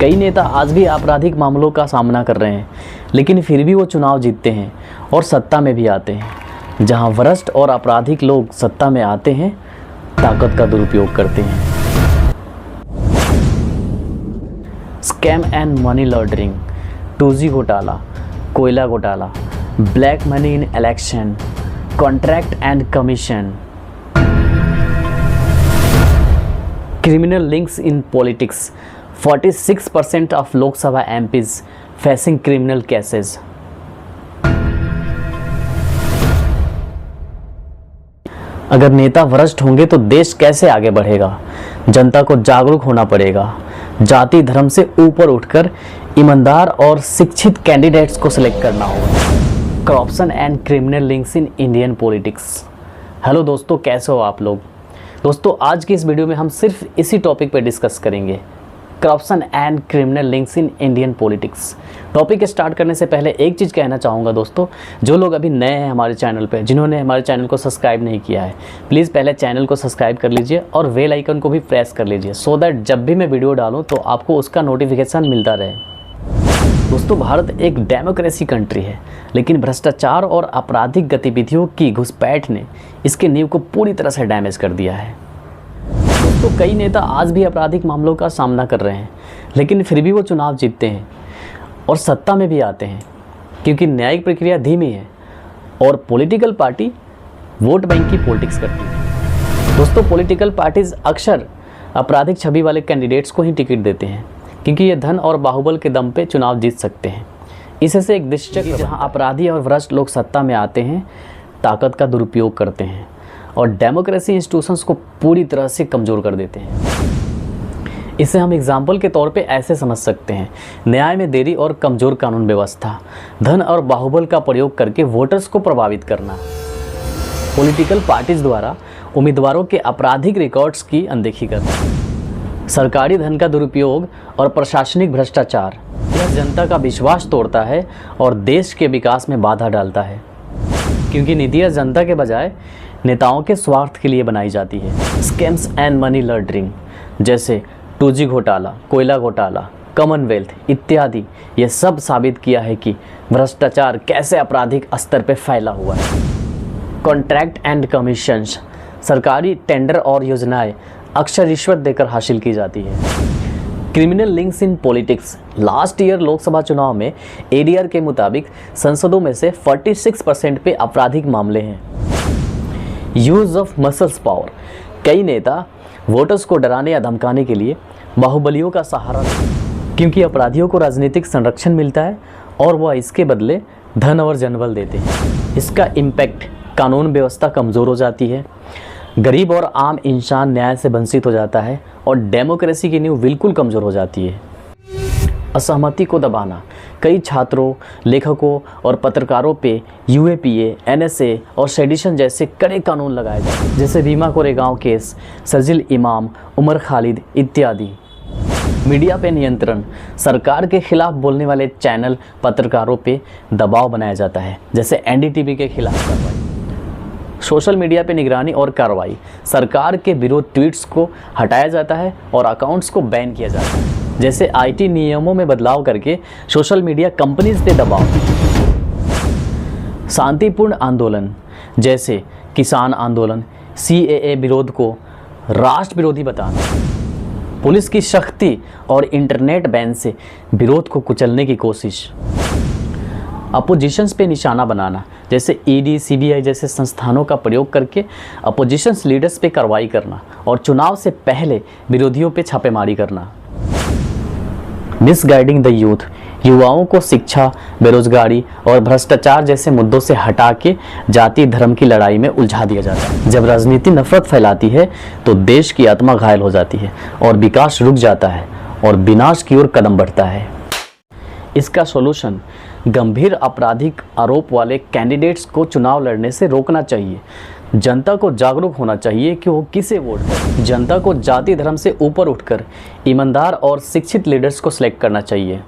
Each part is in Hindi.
कई नेता आज भी आपराधिक मामलों का सामना कर रहे हैं, लेकिन फिर भी वो चुनाव जीतते हैं और सत्ता में भी आते हैं। जहां भ्रष्ट और आपराधिक लोग सत्ता में आते हैं, ताकत का दुरुपयोग करते हैं। Scam and money laundering, 2G घोटाला, कोयला घोटाला, black money in election, contract and commission, criminal links in politics. 46% of Lok Sabha MPs facing criminal cases. अगर नेता भ्रष्ट होंगे तो देश कैसे आगे बढ़ेगा? जनता को जागरूक होना पड़ेगा। जाति धर्म से ऊपर उठकर ईमानदार और शिक्षित कैंडिडेट्स को सिलेक्ट करना होगा। Corruption and criminal links in Indian politics. Hello दोस्तों, कैसे हो आप लोग? दोस्तों, आज की इस वीडियो में हम सिर्फ इसी टॉपिक पर डिस्कस करेंगे, corruption and criminal links in Indian politics. Topic start करने से पहले एक चीज़ कहना चाहूँगा दोस्तों, जो लोग अभी नए हैं हमारे चैनल पे, जिन्होंने हमारे चैनल को सब्सक्राइब नहीं किया है, प्लीज़ पहले चैनल को सब्सक्राइब कर लीजिए और बेल आइकन को भी प्रेस कर लीजिए, सो दैट जब भी मैं वीडियो डालूँ तो आपको उसका नोटिफिकेशन मिलता रहे। दोस्तों, भारत एक डेमोक्रेसी कंट्री है, लेकिन भ्रष्टाचार और आपराधिक गतिविधियों की घुसपैठ ने इसके नींव को पूरी तरह से डैमेज कर दिया है। दोस्तों, कई नेता आज भी आपराधिक मामलों का सामना कर रहे हैं, लेकिन फिर भी वो चुनाव जीतते हैं और सत्ता में भी आते हैं, क्योंकि न्यायिक प्रक्रिया धीमी है और पॉलिटिकल पार्टी वोट बैंक की पॉलिटिक्स करती है। दोस्तों, पॉलिटिकल पार्टीज अक्सर आपराधिक छवि वाले कैंडिडेट्स को ही टिकट देते हैं, क्योंकि ये धन और बाहुबल के दम पे चुनाव जीत सकते हैं। इससे एक दृष्टिचक्र जहां अपराधी और भ्रष्ट लोग सत्ता में आते हैं, ताकत का दुरुपयोग करते हैं और डेमोक्रेसी इंस्टीट्यूशंस को पूरी तरह से कमज़ोर कर देते हैं। इसे हम एग्जाम्पल के तौर पे ऐसे समझ सकते हैं, न्याय में देरी और कमज़ोर कानून व्यवस्था, धन और बाहुबल का प्रयोग करके वोटर्स को प्रभावित करना, पॉलिटिकल पार्टीज द्वारा उम्मीदवारों के आपराधिक रिकॉर्ड्स की अनदेखी करना, सरकारी धन का दुरुपयोग और प्रशासनिक भ्रष्टाचार। यह जनता का विश्वास तोड़ता है और देश के विकास में बाधा डालता है, क्योंकि नीतियाँ जनता के बजाय नेताओं के स्वार्थ के लिए बनाई जाती है। स्कैम्स एंड मनी लॉन्ड्रिंग जैसे 2G घोटाला, कोयला घोटाला, कॉमनवेल्थ इत्यादि, ये सब साबित किया है कि भ्रष्टाचार कैसे आपराधिक स्तर पर फैला हुआ है। कॉन्ट्रैक्ट एंड कमीशंस, सरकारी टेंडर और योजनाएं अक्सर रिश्वत देकर हासिल की जाती है। Criminal links in politics, last year Lok Sabha चुनाव में ADR के मुताबिक संसदों में से 46% पे आपराधिक मामले हैं। यूज ऑफ मसल्स पावर, कई नेता वोटर्स को डराने या धमकाने के लिए बाहुबलियों का सहारा लेते हैं, क्योंकि अपराधियों को राजनीतिक संरक्षण मिलता है और वह इसके बदले धन और जनबल देते हैं। इसका इम्पैक्ट, कानून व्यवस्था कमज़ोर हो जाती है, गरीब और आम इंसान न्याय से वंचित हो जाता है और डेमोक्रेसी की नींव बिल्कुल कमज़ोर हो जाती है। असहमति को दबाना, कई छात्रों, लेखकों और पत्रकारों पे UAPA, NSA और सेडिशन जैसे कड़े कानून लगाए जाते हैं, जैसे भीमा कोरेगांव केस, शर्जील इमाम, उमर खालिद इत्यादि। मीडिया पे नियंत्रण, सरकार के खिलाफ बोलने वाले चैनल, पत्रकारों पे दबाव बनाया जाता है, जैसे NDTV के खिलाफ कार्रवाई। सोशल मीडिया पे निगरानी और कार्रवाई, सरकार के विरोध ट्वीट्स को हटाया जाता है और अकाउंट्स को बैन किया जाता है, जैसे IT नियमों में बदलाव करके सोशल मीडिया कंपनीज पे दबाव। शांतिपूर्ण आंदोलन, जैसे किसान आंदोलन, CAA विरोध को राष्ट्र विरोधी बताना, पुलिस की सख्ती और इंटरनेट बैन से विरोध को कुचलने की कोशिश। अपोजिशंस पे निशाना बनाना, जैसे ED, CBI जैसे संस्थानों का प्रयोग करके अपोजिशंस लीडर्स पे कार्रवाई करना और चुनाव से पहले विरोधियों पे छापेमारी करना। मिसगाइडिंग द यूथ, युवाओं को शिक्षा, बेरोजगारी और भ्रष्टाचार जैसे मुद्दों से हटा के जाति धर्म की लड़ाई में उलझा दिया जाता है। जब राजनीति नफरत फैलाती है तो देश की आत्मा घायल हो जाती है और विकास रुक जाता है और विनाश की ओर कदम बढ़ता है। इसका सॉल्यूशन गंभीर आपराधिक आरोप वाले कैंडिडेट्स को चुनाव लड़ने से रोकना चाहिए। जनता को जागरूक होना चाहिए कि वो किसे वोट दें। जनता को जाति धर्म से ऊपर उठकर ईमानदार और शिक्षित लीडर्स को सिलेक्ट करना चाहिए।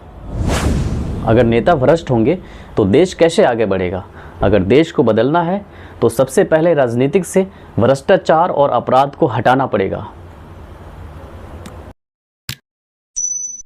अगर नेता भ्रष्ट होंगे तो देश कैसे आगे बढ़ेगा? अगर देश को बदलना है तो सबसे पहले राजनीतिक से भ्रष्टाचार और अपराध को हटाना पड़ेगा।